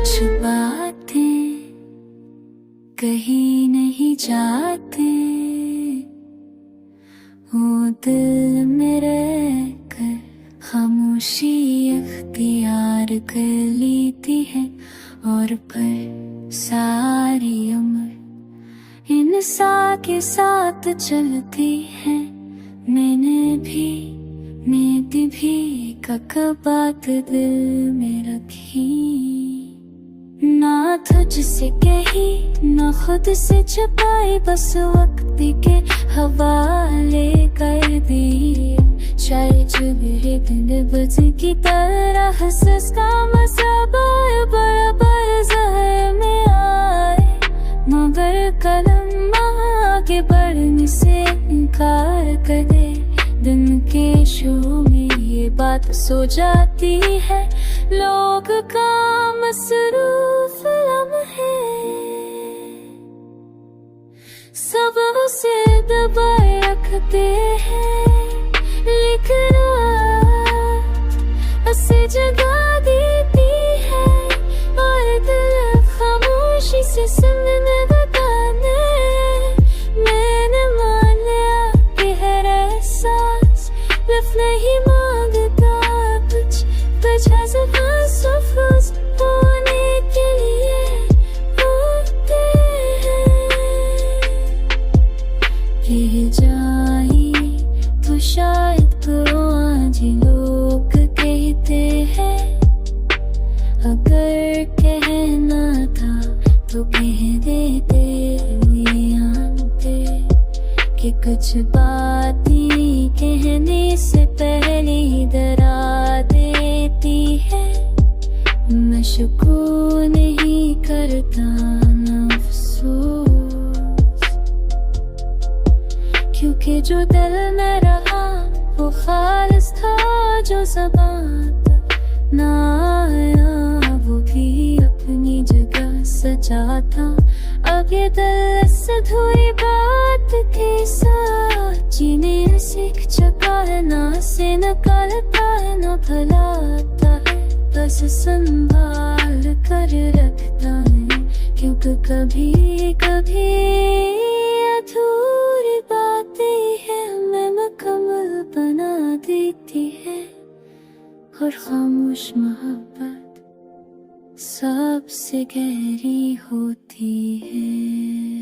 कुछ बातें कहीं नहीं जाते, वो दिल में रहकर खामोशी अख्तियार कर लेती है। और पर सारी उम्र इंसान के साथ चलती है। मैंने भी कक बात दिल में रखी, ना तुझसे कही ना खुद से छुपाई, बस वक्त के हवाले कर दी। चाहे चुभे दिन बज की तरह सस्ता मसाबा बराबर जहर में आए, मगर कलम आगे बढ़ने से इनकार कर दे। दिन के शो में ये बात सो जाती है, लोग का मसरूफ लम्हे सब उसे दबाए रखते हैं, लेकिन उसे जगा देती है। और दिल खामोशी से सुनने बताने, मैंने मान लिया कि हर एहसास लफ्ज़ नहीं मांगता कुछ, बचा ज़बान सुफ्रोज़ होने के लिए होते हैं। रह जाई तो शायद तो आज लोग कहते हैं, अगर कहना था तो कह देते कि कुछ बातें कहने से पहले ही डरा देती है। मशकू नहीं करता न अफसोस, क्योंकि जो दिल में रहा वो खालिस था, जो ज़बान तक ना आया वो भी अपनी जगह सचा था। अब ये दिल से अधूरी बात के साथ जीने सीख चुका है, ना से निकालता है ना भलाता है, बस संभाल कर रखता है। क्योंकि कभी कभी अधूरी बातें हैं हमें मुकम्मल बना देती है, और खामोश मोहब्बत सबसे गहरी होती है।